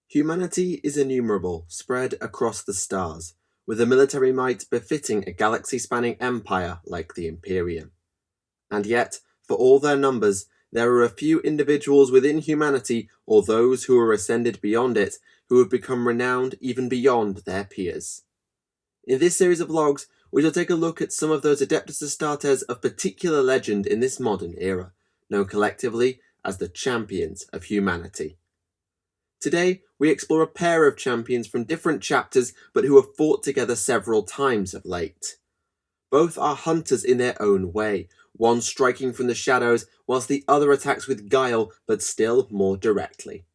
Humanity is innumerable, spread across the stars, with a military might befitting a galaxy-spanning empire like the Imperium. And yet, for all their numbers, there are a few individuals within humanity, or those who are ascended beyond it, who have become renowned even beyond their peers. In this series of vlogs, we shall take a look at some of those Adeptus Astartes of particular legend in this modern era, known collectively as the Champions of Humanity. Today, we explore a pair of champions from different chapters but who have fought together several times of late. Both are hunters in their own way, one striking from the shadows whilst the other attacks with guile but still more directly.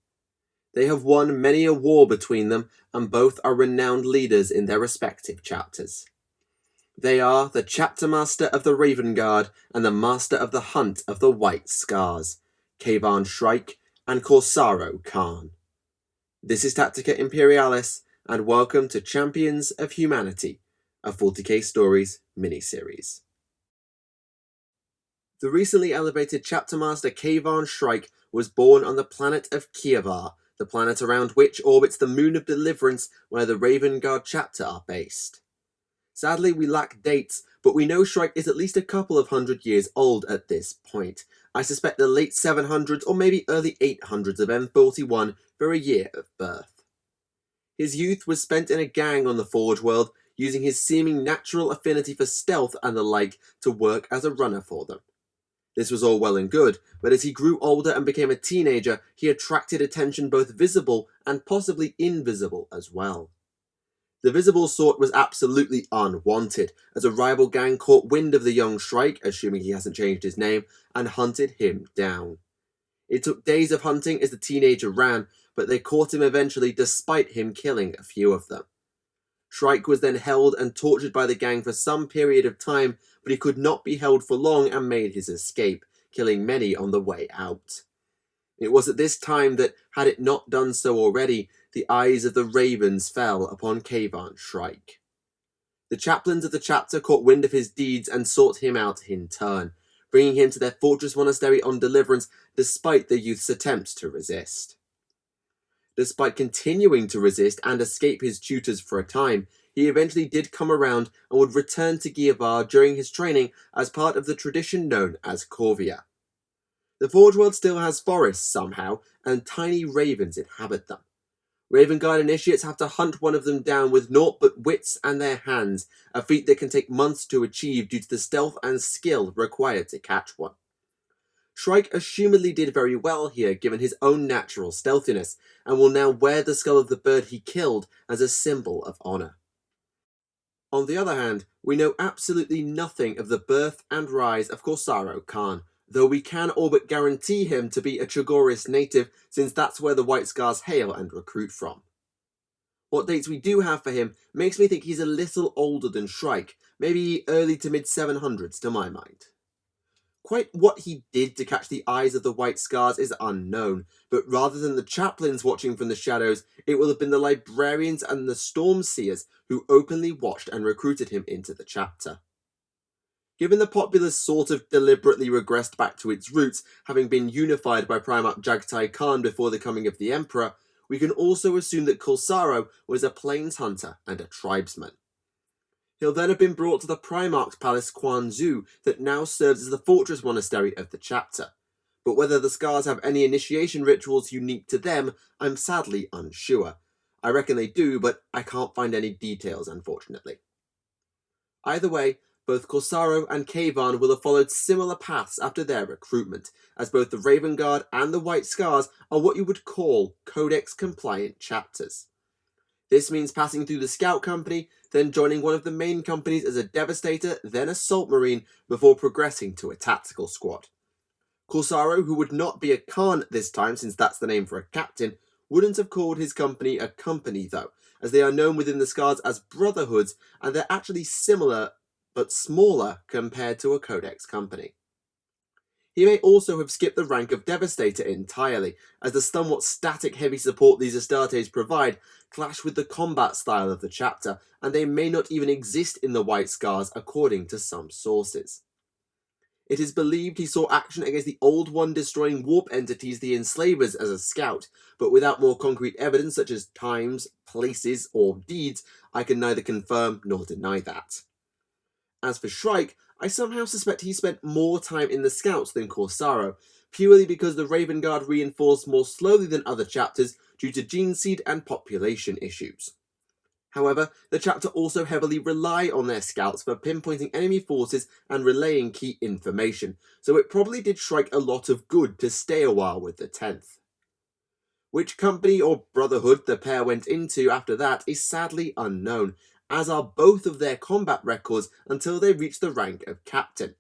They have won many a war between them and both are renowned leaders in their respective chapters. They are the chapter master of the Raven Guard and the master of the hunt of the White Scars, Kayvon Shrike and Corsaro Khan. This is Tactica Imperialis, and welcome to Champions of Humanity, a 40k Stories miniseries. The recently elevated chapter master Kayvon Shrike was born on the planet of Kievar, the planet around which orbits the Moon of Deliverance where the Raven Guard chapter are based. Sadly, we lack dates, but we know Shrike is at least a couple of hundred years old at this point. I suspect the late 700s or maybe early 800s of M41 for a year of birth. His youth was spent in a gang on the Forge World, using his seeming natural affinity for stealth and the like to work as a runner for them. This was all well and good, but as he grew older and became a teenager, he attracted attention both visible and possibly invisible as well. The visible sort was absolutely unwanted, as a rival gang caught wind of the young Shrike, assuming he hasn't changed his name, and hunted him down. It took days of hunting as the teenager ran, but they caught him eventually despite him killing a few of them. Shrike was then held and tortured by the gang for some period of time, but he could not be held for long and made his escape, killing many on the way out. It was at this time that, had it not done so already, the eyes of the ravens fell upon Kayvon Shrike. The chaplains of the chapter caught wind of his deeds and sought him out in turn, bringing him to their fortress monastery on deliverance despite the youth's attempts to resist. Despite continuing to resist and escape his tutors for a time, he eventually did come around and would return to Kievar during his training as part of the tradition known as Corvia. The Forge World still has forests somehow, and tiny ravens inhabit them. Raven Guard initiates have to hunt one of them down with naught but wits and their hands, a feat that can take months to achieve due to the stealth and skill required to catch one. Shrike assumedly did very well here given his own natural stealthiness, and will now wear the skull of the bird he killed as a symbol of honour. On the other hand, we know absolutely nothing of the birth and rise of Corsaro Khan, though we can all but guarantee him to be a Chogoris native, since that's where the White Scars hail and recruit from. What dates we do have for him makes me think he's a little older than Shrike, maybe early to mid 700s to my mind. Quite what he did to catch the eyes of the White Scars is unknown, but rather than the chaplains watching from the shadows, it will have been the librarians and the Stormseers who openly watched and recruited him into the chapter. Given the populace sort of deliberately regressed back to its roots, having been unified by Primarch Jagtai Khan before the coming of the Emperor, we can also assume that Corsaro was a plains hunter and a tribesman. He'll then have been brought to the Primarch's Palace Quanzu that now serves as the fortress monastery of the chapter. But whether the Scars have any initiation rituals unique to them, I'm sadly unsure. I reckon they do, but I can't find any details, unfortunately. Either way, both Corsaro and Kayvon will have followed similar paths after their recruitment, as both the Raven Guard and the White Scars are what you would call Codex-compliant chapters. This means passing through the Scout Company, then joining one of the main companies as a Devastator, then Assault Marine, before progressing to a Tactical Squad. Corsaro, who would not be a Khan this time since that's the name for a captain, wouldn't have called his company a company though, as they are known within the Scars as Brotherhoods, and they're actually similar but smaller compared to a Codex company. He may also have skipped the rank of Devastator entirely, as the somewhat static heavy support these Astartes provide clash with the combat style of the chapter, and they may not even exist in the White Scars according to some sources. It is believed he saw action against the Old One destroying warp entities, the Enslavers, as a scout, but without more concrete evidence such as times, places, or deeds, I can neither confirm nor deny that. As for Shrike, I somehow suspect he spent more time in the Scouts than Corsaro, purely because the Raven Guard reinforced more slowly than other chapters due to gene seed and population issues. However, the chapter also heavily rely on their scouts for pinpointing enemy forces and relaying key information, so it probably did Shrike a lot of good to stay a while with the 10th. Which company or brotherhood the pair went into after that is sadly unknown, as are both of their combat records until they reach the rank of captain.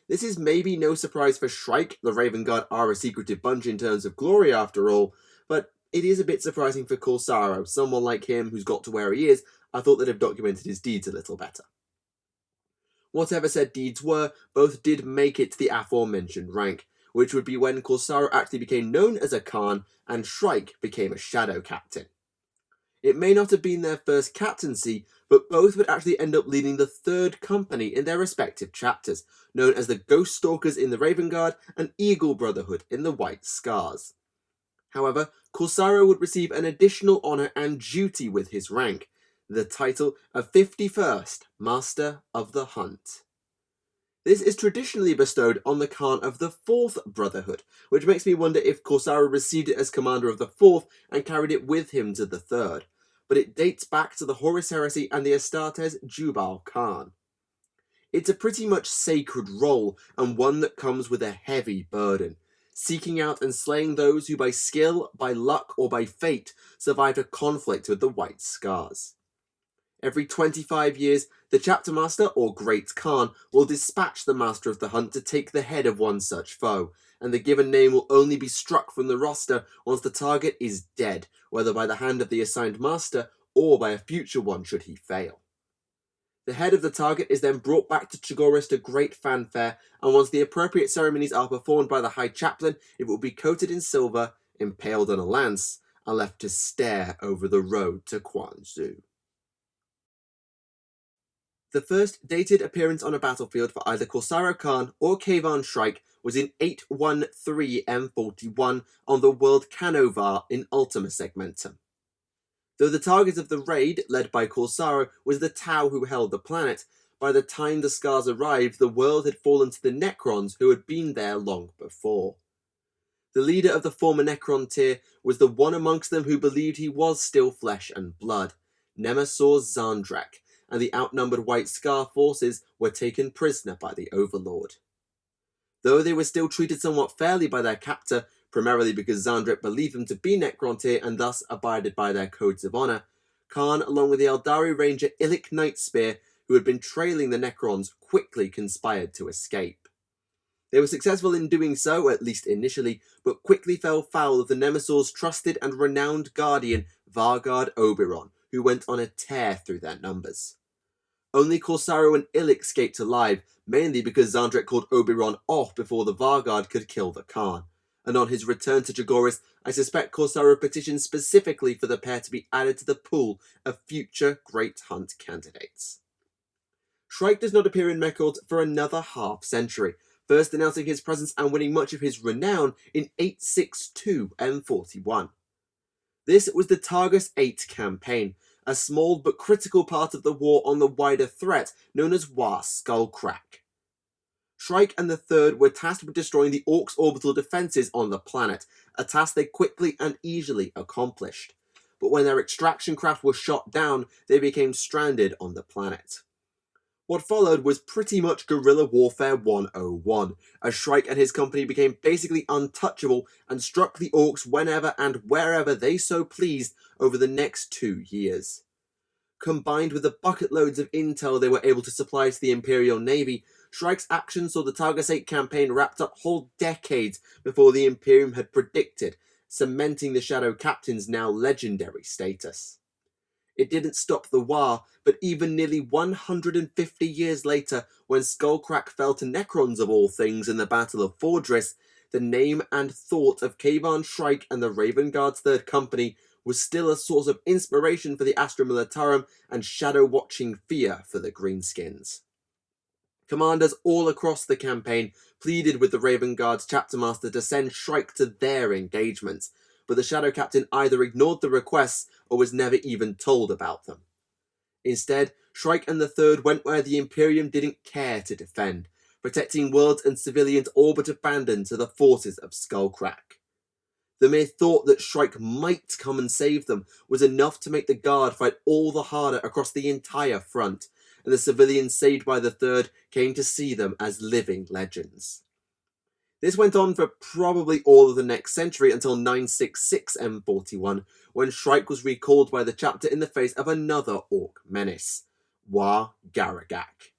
This is maybe no surprise for Shrike, the Raven Guard are a secretive bunch in terms of glory after all, but it is a bit surprising for Corsaro, someone like him who's got to where he is. I thought they'd have documented his deeds a little better. Whatever said deeds were, both did make it to the aforementioned rank, which would be when Corsaro actually became known as a Khan and Shrike became a shadow captain. It may not have been their first captaincy, but both would actually end up leading the 3rd company in their respective chapters, known as the Ghost Stalkers in the Raven Guard and Eagle Brotherhood in the White Scars. However, Corsaro would receive an additional honour and duty with his rank, the title of 51st Master of the Hunt. This is traditionally bestowed on the Khan of the 4th Brotherhood, which makes me wonder if Corsaro received it as commander of the 4th and carried it with him to the 3rd, but it dates back to the Horus Heresy and the Astartes Jubal Khan. It's a pretty much sacred role, and one that comes with a heavy burden, seeking out and slaying those who by skill, by luck, or by fate survived a conflict with the White Scars. Every 25 years, the Chapter Master, or Great Khan, will dispatch the Master of the Hunt to take the head of one such foe, and the given name will only be struck from the roster once the target is dead, whether by the hand of the assigned Master or by a future one should he fail. The head of the target is then brought back to Chogoris to great fanfare, and once the appropriate ceremonies are performed by the High Chaplain, it will be coated in silver, impaled on a lance, and left to stare over the road to Quanzu. The first dated appearance on a battlefield for either Corsaro Khan or Kayvon Shrike was in 813 M41 on the world Canovar in Ultima Segmentum. Though the target of the raid, led by Corsaro, was the Tau who held the planet, by the time the Scars arrived, the world had fallen to the Necrons who had been there long before. The leader of the former Necron tier was the one amongst them who believed he was still flesh and blood, Nemesaur Zandrak, and the outnumbered White Scar forces were taken prisoner by the Overlord. Though they were still treated somewhat fairly by their captor, primarily because Zandrak believed them to be Necron tier and thus abided by their codes of honour, Khan, along with the Eldari Ranger Illic Nightspear, who had been trailing the Necrons, quickly conspired to escape. They were successful in doing so, at least initially, but quickly fell foul of the Nemesaur's trusted and renowned guardian, Vargard Oberon, who went on a tear through their numbers. Only Corsaro and Illic escaped alive, mainly because Zandrak called Oberon off before the Vargard could kill the Khan, and on his return to Chogoris, I suspect Corsaro petitioned specifically for the pair to be added to the pool of future Great Hunt candidates. Shrike does not appear in records for another half-century, first announcing his presence and winning much of his renown in 862 M41. This was the Targus 8 campaign, a small but critical part of the war on the wider threat known as War Skullcrack. Shrike and the Third were tasked with destroying the Orcs' orbital defences on the planet, a task they quickly and easily accomplished. But when their extraction craft was shot down, they became stranded on the planet. What followed was pretty much guerrilla warfare 101, as Shrike and his company became basically untouchable and struck the Orcs whenever and wherever they so pleased over the next 2 years. Combined with the bucket loads of intel they were able to supply to the Imperial Navy, Shrike's actions saw the Targus 8 campaign wrapped up whole decades before the Imperium had predicted, cementing the Shadow Captain's now legendary status. It didn't stop the war, but even nearly 150 years later, when Skullcrack fell to Necrons of all things in the Battle of Fordris, the name and thought of Kayvon Shrike and the Raven Guard's Third Company was still a source of inspiration for the Astra Militarum and shadow-watching fear for the Greenskins. Commanders all across the campaign pleaded with the Raven Guard's chapter master to send Shrike to their engagements, but the Shadow Captain either ignored the requests or was never even told about them. Instead, Shrike and the Third went where the Imperium didn't care to defend, protecting worlds and civilians all but abandoned to the forces of Skullcrack. The mere thought that Shrike might come and save them was enough to make the Guard fight all the harder across the entire front, and the civilians saved by the Third came to see them as living legends. This went on for probably all of the next century until 966 M41, when Shrike was recalled by the chapter in the face of another Orc menace, War Garagak.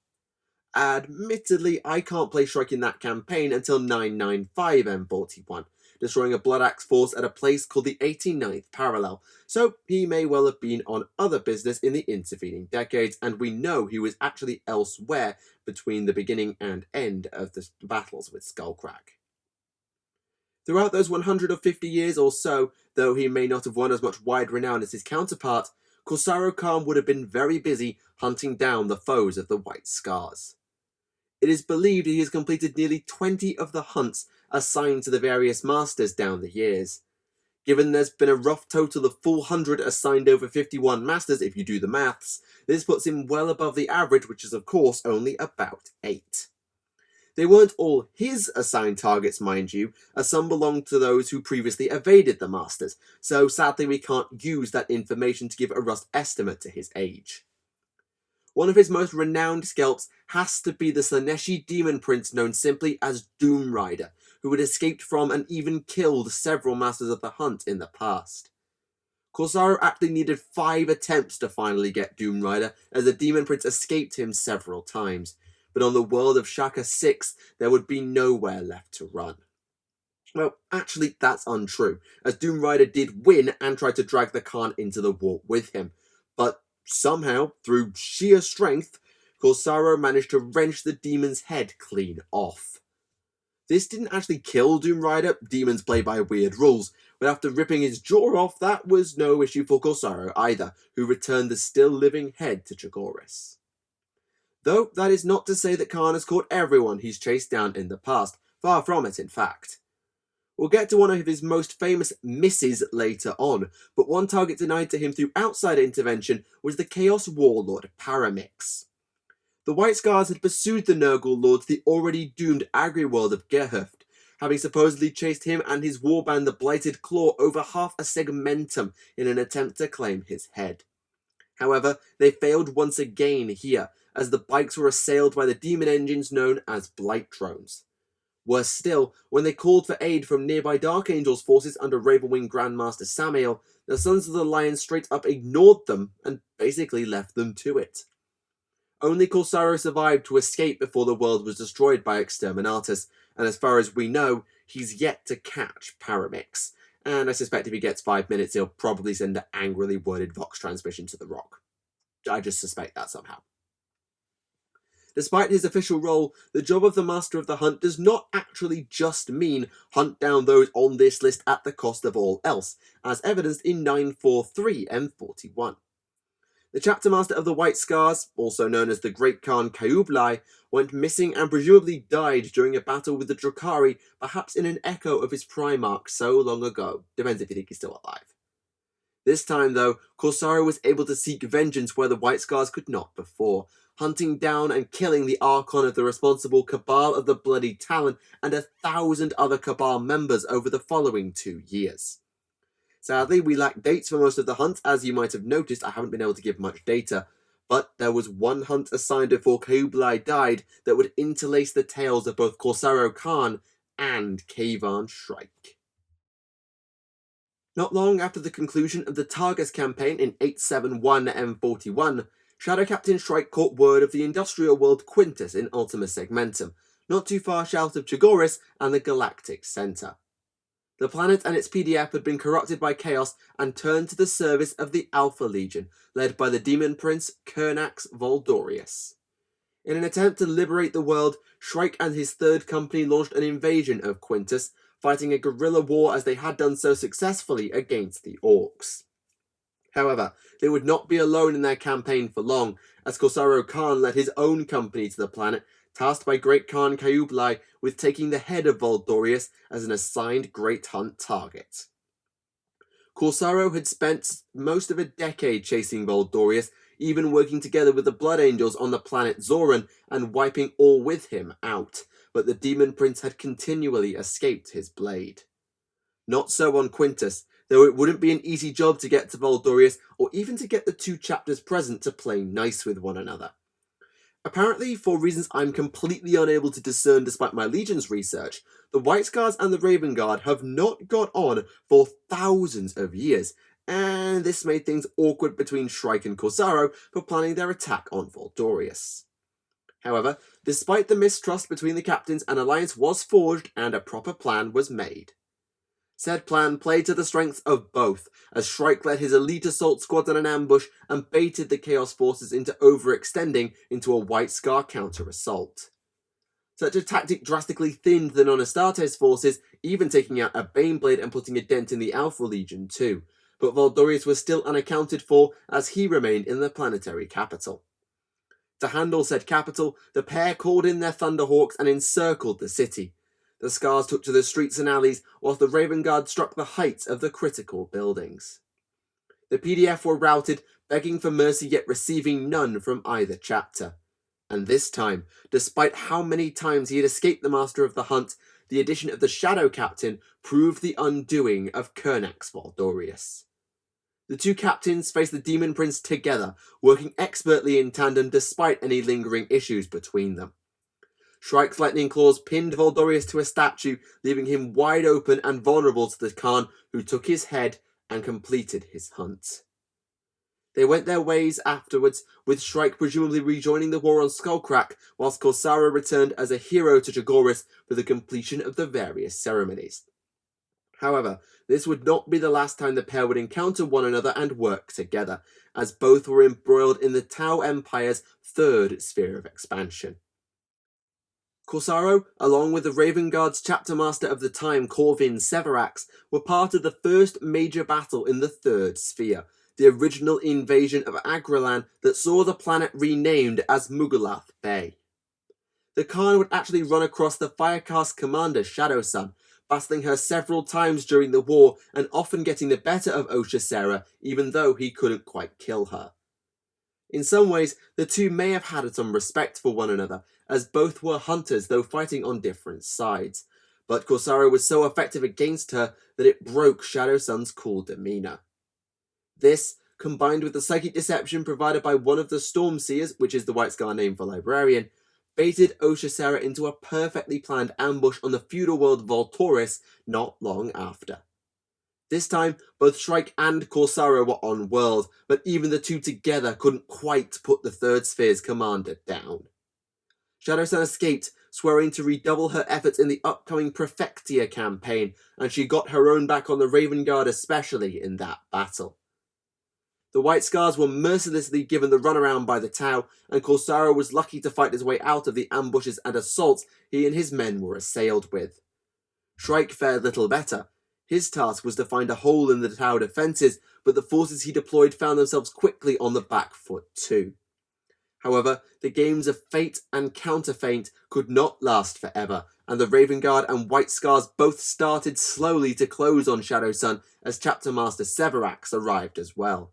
Admittedly, I can't play Shrike in that campaign until 995 M41, destroying a Blood Axe force at a place called the 89th Parallel, so he may well have been on other business in the intervening decades, and we know he was actually elsewhere between the beginning and end of the battles with Skullcrack. Throughout those 150 years or so, though he may not have won as much wide renown as his counterpart, Corsaro Khan would have been very busy hunting down the foes of the White Scars. It is believed he has completed nearly 20 of the hunts assigned to the various masters down the years. Given there's been a rough total of 400 assigned over 51 masters if you do the maths, this puts him well above the average, which is of course only about 8. They weren't all his assigned targets, mind you, as some belonged to those who previously evaded the masters, so sadly we can't use that information to give a rough estimate to his age. One of his most renowned scalps has to be the Slaneshi demon prince known simply as Doom Rider, who had escaped from and even killed several masters of the hunt in the past. Corsaro actually needed 5 attempts to finally get Doom Rider, as the demon prince escaped him several times, but on the world of Shaka 6 there would be nowhere left to run. Well, actually that's untrue, as Doom Rider did win and tried to drag the Khan into the war with him, but somehow, through sheer strength, Corsaro managed to wrench the demon's head clean off. This didn't actually kill Doom Rider, demons play by weird rules, but after ripping his jaw off, that was no issue for Corsaro either, who returned the still living head to Chagoris. Though that is not to say that Khan has caught everyone he's chased down in the past, far from it in fact. We'll get to one of his most famous misses later on, but one target denied to him through outsider intervention was the Chaos Warlord Paramix. The White Scars had pursued the Nurgle Lord to the already doomed agri-world of Gerhöft, having supposedly chased him and his warband the Blighted Claw over half a segmentum in an attempt to claim his head. However, they failed once again here, as the bikes were assailed by the demon engines known as Blight Drones. Worse still, when they called for aid from nearby Dark Angel's forces under Ravenwing Grandmaster Samael, the Sons of the Lion straight up ignored them and basically left them to it. Only Corsaro survived to escape before the world was destroyed by Exterminatus, and as far as we know, he's yet to catch Paramix, and I suspect if he gets 5 minutes he'll probably send an angrily worded Vox transmission to the Rock. I just suspect that somehow. Despite his official role, the job of the Master of the Hunt does not actually just mean hunt down those on this list at the cost of all else, as evidenced in 943 M41. The Chapter Master of the White Scars, also known as the Great Khan Kayublai, went missing and presumably died during a battle with the Drukhari, perhaps in an echo of his Primarch so long ago. Depends if you think he's still alive. This time, though, Corsaro was able to seek vengeance where the White Scars could not before, hunting down and killing the Archon of the responsible Cabal of the Bloody Talon and 1,000 other Cabal members over the following 2 years. Sadly, we lack dates for most of the hunts, as you might have noticed. I haven't been able to give much data, but there was one hunt assigned before Kayublai died that would interlace the tales of both Corsaro Khan and Kayvon Shrike. Not long after the conclusion of the Targus campaign in 871 M41, Shadow Captain Shrike caught word of the industrial world Quintus in Ultima Segmentum, not too far south of Chagoris and the Galactic Centre. The planet and its PDF had been corrupted by chaos and turned to the service of the Alpha Legion, led by the demon prince Kernax Voldorius. In an attempt to liberate the world, Shrike and his third company launched an invasion of Quintus, fighting a guerrilla war as they had done so successfully against the Orcs. However, they would not be alone in their campaign for long, as Corsaro Khan led his own company to the planet, tasked by Great Khan Kayublai with taking the head of Voldorius as an assigned Great Hunt target. Corsaro had spent most of a decade chasing Voldorius, even working together with the Blood Angels on the planet Zoran and wiping all with him out, but the Demon Prince had continually escaped his blade. Not so on Quintus, though it wouldn't be an easy job to get to Voldorius or even to get the two chapters present to play nice with one another. Apparently, for reasons I'm completely unable to discern despite my Legion's research, the White Scars and the Raven Guard have not got on for thousands of years, and this made things awkward between Shrike and Kor'sarro for planning their attack on Voldorius. However, despite the mistrust between the captains, an alliance was forged and a proper plan was made. Said plan played to the strengths of both, as Shrike led his elite assault squad on an ambush and baited the Chaos forces into overextending into a White Scar counter-assault. Such a tactic drastically thinned the non-Astartes forces, even taking out a Baneblade and putting a dent in the Alpha Legion too, but Voldorius was still unaccounted for as he remained in the planetary capital. To handle said capital, the pair called in their Thunderhawks and encircled the city. The Scars took to the streets and alleys, whilst the Raven Guard struck the heights of the critical buildings. The PDF were routed, begging for mercy yet receiving none from either chapter. And this time, despite how many times he had escaped the Master of the Hunt, the addition of the Shadow Captain proved the undoing of Kernax Voldorius. The two captains faced the Demon Prince together, working expertly in tandem despite any lingering issues between them. Shrike's lightning claws pinned Voldorius to a statue, leaving him wide open and vulnerable to the Khan, who took his head and completed his hunt. They went their ways afterwards, with Shrike presumably rejoining the war on Skullcrack, whilst Corsaro returned as a hero to Jagoras for the completion of the various ceremonies. However, this would not be the last time the pair would encounter one another and work together, as both were embroiled in the Tau Empire's third sphere of expansion. Corsaro, along with the Raven Guard's chapter master of the time, Corvin Severax, were part of the first major battle in the Third Sphere, the original invasion of Agralan that saw the planet renamed as Mugalath Bay. The Khan would actually run across the Firecast commander Shadow Sun, battling her several times during the war and often getting the better of Oshasera, even though he couldn't quite kill her. In some ways, the two may have had some respect for one another, as both were hunters though fighting on different sides, but Corsaro was so effective against her that it broke Shadow Sun's cool demeanour. This, combined with the psychic deception provided by one of the Stormseers, which is the White Scar name for Librarian, baited Oshasera into a perfectly planned ambush on the feudal world Voltoris not long after. This time, both Shrike and Corsaro were on world, but even the two together couldn't quite put the Third Sphere's commander down. Shadow Sun escaped, swearing to redouble her efforts in the upcoming Prefectia campaign, and she got her own back on the Raven Guard especially in that battle. The White Scars were mercilessly given the runaround by the Tau, and Corsaro was lucky to fight his way out of the ambushes and assaults he and his men were assailed with. Shrike fared little better. His task was to find a hole in the Tau defences, but the forces he deployed found themselves quickly on the back foot too. However, the games of fate and counterfeit could not last forever, and the Raven Guard and White Scars both started slowly to close on Shadow Sun as Chapter Master Severax arrived as well.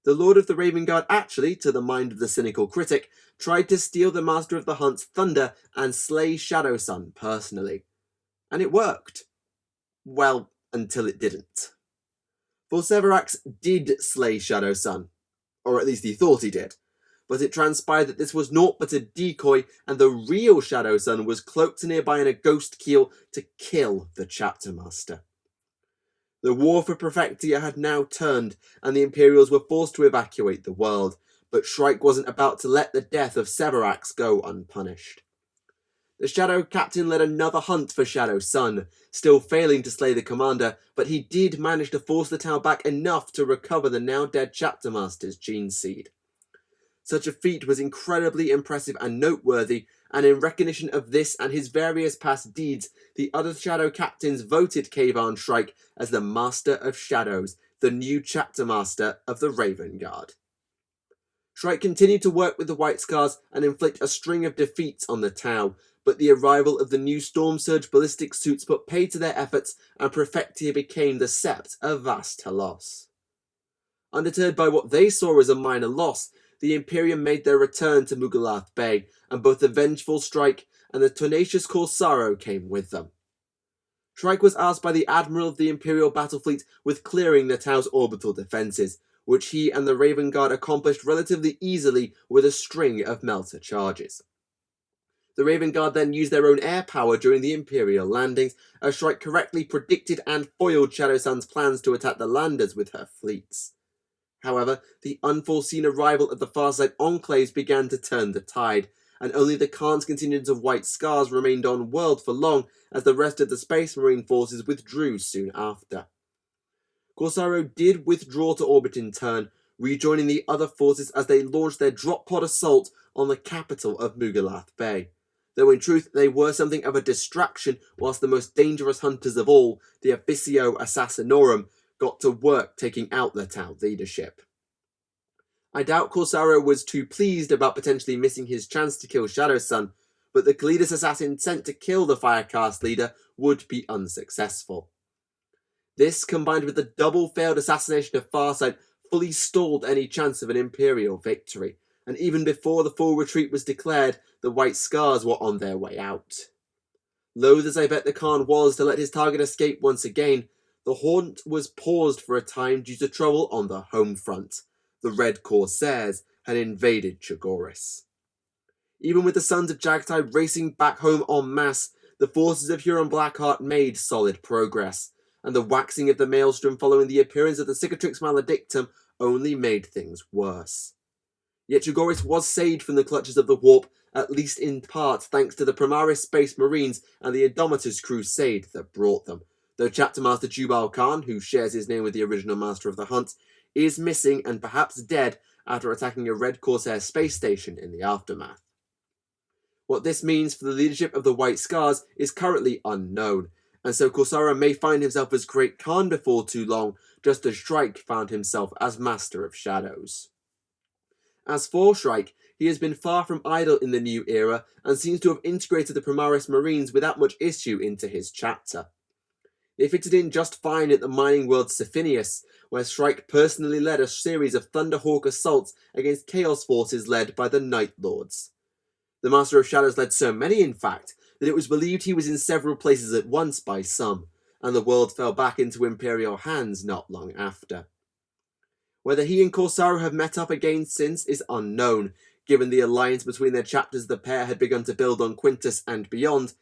The Lord of the Raven Guard actually, to the mind of the cynical critic, tried to steal the Master of the Hunt's thunder and slay Shadow Sun personally. And it worked. Well, until it didn't. For Severax did slay Shadow Sun, or at least he thought he did, but it transpired that this was naught but a decoy, and the real Shadow Sun was cloaked nearby in a ghost keel to kill the Chapter Master. The war for Prefectia had now turned, and the Imperials were forced to evacuate the world, but Shrike wasn't about to let the death of Severax go unpunished. The Shadow Captain led another hunt for Shadow Sun, still failing to slay the commander, but he did manage to force the Tau back enough to recover the now-dead Chapter Master's gene seed. Such a feat was incredibly impressive and noteworthy, and in recognition of this and his various past deeds, the other Shadow Captains voted Kayvon Shrike as the Master of Shadows, the new Chapter Master of the Raven Guard. Shrike continued to work with the White Scars and inflict a string of defeats on the Tau, but the arrival of the new Storm Surge ballistic suits put paid to their efforts, and Prefectia became the Sept of vast loss. Undeterred by what they saw as a minor loss, the Imperium made their return to Mugalath Bay, and both the vengeful Shrike and the tenacious Corsaro came with them. Shrike was asked by the Admiral of the Imperial Battle Fleet with clearing the Tau's orbital defences, which he and the Raven Guard accomplished relatively easily with a string of melter charges. The Raven Guard then used their own air power during the Imperial landings, as Shrike correctly predicted and foiled Shadowsun's plans to attack the landers with her fleets. However, the unforeseen arrival of the Farside enclaves began to turn the tide, and only the Khan's contingent of White Scars remained on world for long, as the rest of the Space Marine forces withdrew soon after. Corsaro did withdraw to orbit in turn, rejoining the other forces as they launched their drop pod assault on the capital of Mugalath Bay, though in truth they were something of a distraction whilst the most dangerous hunters of all, the Officio Assassinorum, got to work taking out the Tau leadership. I doubt Corsaro was too pleased about potentially missing his chance to kill Shadowsun, but the Kalidas assassin sent to kill the Firecast leader would be unsuccessful. This, combined with the double failed assassination of Farsight, fully stalled any chance of an Imperial victory, and even before the full retreat was declared, the White Scars were on their way out. Loath as I bet the Khan was to let his target escape once again, the haunt was paused for a time due to trouble on the home front. The Red Corsairs had invaded Chogoris. Even with the Sons of Jagtai racing back home en masse, the forces of Huron Blackheart made solid progress, and the waxing of the maelstrom following the appearance of the Cicatrix Maledictum only made things worse. Yet Chogoris was saved from the clutches of the warp, at least in part thanks to the Primaris Space Marines and the Indomitus Crusade that brought them, though Chapter Master Jubal Khan, who shares his name with the original Master of the Hunt, is missing and perhaps dead after attacking a Red Corsair space station in the aftermath. What this means for the leadership of the White Scars is currently unknown, and so Corsaro may find himself as Great Khan before too long, just as Shrike found himself as Master of Shadows. As for Shrike, he has been far from idle in the new era, and seems to have integrated the Primaris Marines without much issue into his chapter. They fitted in just fine at the mining world Siphinius, where Shrike personally led a series of Thunderhawk assaults against Chaos forces led by the Night Lords. The Master of Shadows led so many, in fact, that it was believed he was in several places at once by some, and the world fell back into Imperial hands not long after. Whether he and Corsaro have met up again since is unknown, given the alliance between their chapters the pair had begun to build on Quintus and beyond,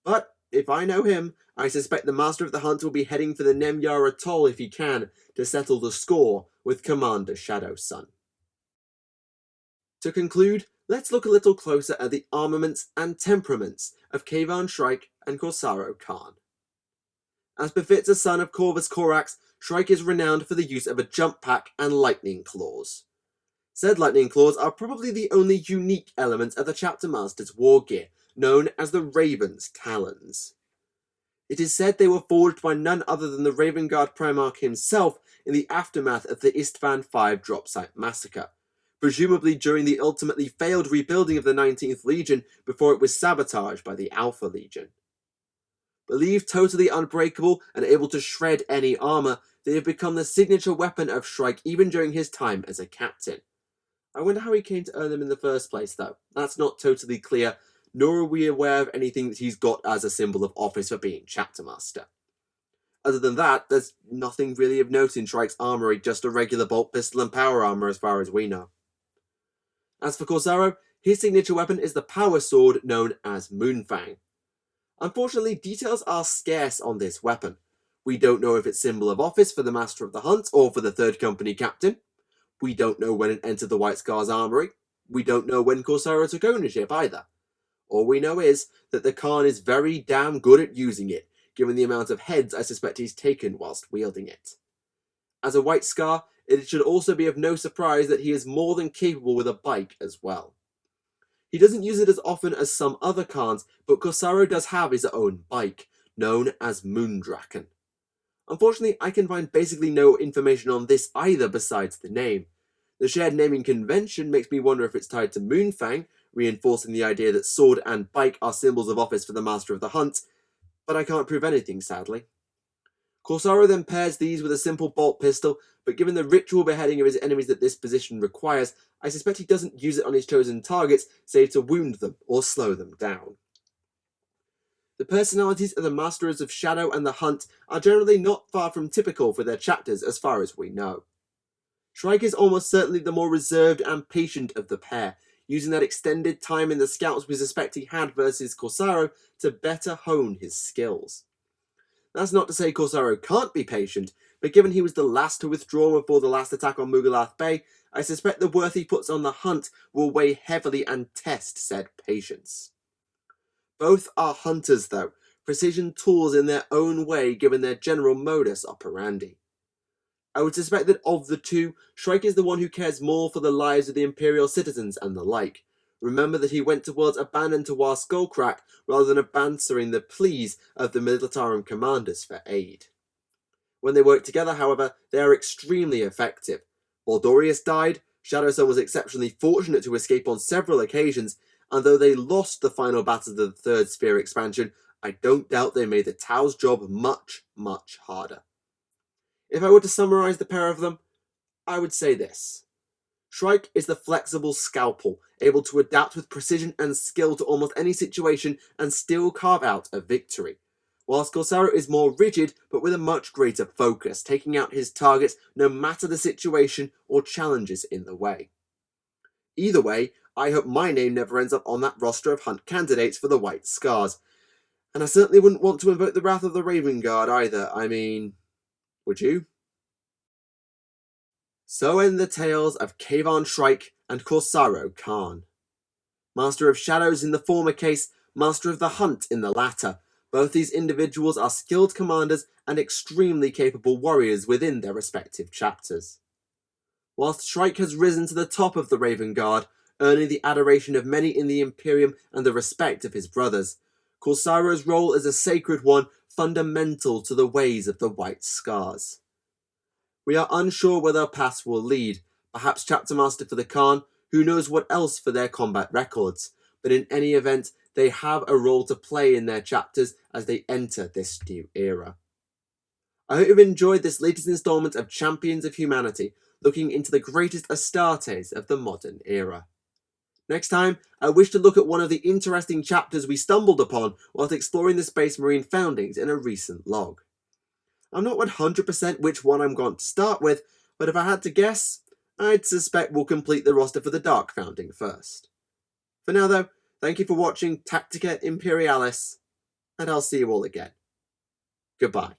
but if I know him, I suspect the Master of the Hunt will be heading for the Nemyar Atoll if he can, to settle the score with Commander Shadowsun. To conclude, let's look a little closer at the armaments and temperaments of Kayvon Shrike and Corsaro Khan. As befits a son of Corvus Corax, Shrike is renowned for the use of a jump pack and lightning claws. Said lightning claws are probably the only unique element of the Chapter Master's war gear, known as the Raven's Talons. It is said they were forged by none other than the Raven Guard Primarch himself in the aftermath of the Istvan V dropsite massacre, presumably during the ultimately failed rebuilding of the 19th Legion before it was sabotaged by the Alpha Legion. Believed totally unbreakable and able to shred any armour, they have become the signature weapon of Shrike even during his time as a captain. I wonder how he came to earn them in the first place, though. That's not totally clear, nor are we aware of anything that he's got as a symbol of office for being Chapter Master. Other than that, there's nothing really of note in Shrike's armoury, just a regular bolt pistol and power armour as far as we know. As for Corsaro, his signature weapon is the power sword known as Moonfang. Unfortunately, details are scarce on this weapon. We don't know if it's symbol of office for the Master of the Hunt or for the Third Company Captain. We don't know when it entered the White Scar's armoury. We don't know when Corsaro took ownership either. All we know is that the Khan is very damn good at using it, given the amount of heads I suspect he's taken whilst wielding it. As a White Scar, it should also be of no surprise that he is more than capable with a bike as well. He doesn't use it as often as some other Khans, but Corsaro does have his own bike, known as Moondraken. Unfortunately, I can find basically no information on this either besides the name. The shared naming convention makes me wonder if it's tied to Moonfang, reinforcing the idea that sword and bike are symbols of office for the Master of the Hunt, but I can't prove anything, sadly. Corsaro then pairs these with a simple bolt pistol, but given the ritual beheading of his enemies that this position requires, I suspect he doesn't use it on his chosen targets, save to wound them or slow them down. The personalities of the Masters of Shadow and the Hunt are generally not far from typical for their chapters as far as we know. Shrike is almost certainly the more reserved and patient of the pair, using that extended time in the scouts we suspect he had versus Corsaro to better hone his skills. That's not to say Corsaro can't be patient, but given he was the last to withdraw before the last attack on Mugalath Bay, I suspect the worth he puts on the hunt will weigh heavily and test said patience. Both are hunters though, precision tools in their own way given their general modus operandi. I would suspect that of the two, Shrike is the one who cares more for the lives of the Imperial citizens and the like. Remember that he went towards abandon to War Skullcrack rather than answering the pleas of the Militarum commanders for aid. When they work together, however, they are extremely effective. While Dorius died, Shadowsun was exceptionally fortunate to escape on several occasions, and though they lost the final battle of the Third Sphere expansion, I don't doubt they made the Tau's job much, much harder. If I were to summarise the pair of them, I would say this. Shrike is the flexible scalpel, able to adapt with precision and skill to almost any situation and still carve out a victory, whilst Corsaro is more rigid but with a much greater focus, taking out his targets no matter the situation or challenges in the way. Either way, I hope my name never ends up on that roster of hunt candidates for the White Scars, and I certainly wouldn't want to invoke the wrath of the Raven Guard either. I mean, would you? So end the tales of Kayvon Shrike and Corsaro Khan. Master of Shadows in the former case, Master of the Hunt in the latter. Both these individuals are skilled commanders and extremely capable warriors within their respective chapters. Whilst Shrike has risen to the top of the Raven Guard, earning the adoration of many in the Imperium and the respect of his brothers, Corsaro's role is a sacred one, fundamental to the ways of the White Scars. We are unsure where their paths will lead, perhaps Chapter Master for the Khan, who knows what else for their combat records, but in any event, they have a role to play in their chapters as they enter this new era. I hope you've enjoyed this latest installment of Champions of Humanity, looking into the greatest Astartes of the modern era. Next time, I wish to look at one of the interesting chapters we stumbled upon whilst exploring the Space Marine foundings in a recent log. I'm not 100% which one I'm going to start with, but if I had to guess, I'd suspect we'll complete the roster for the Dark Founding first. For now though, thank you for watching Tactica Imperialis, and I'll see you all again. Goodbye.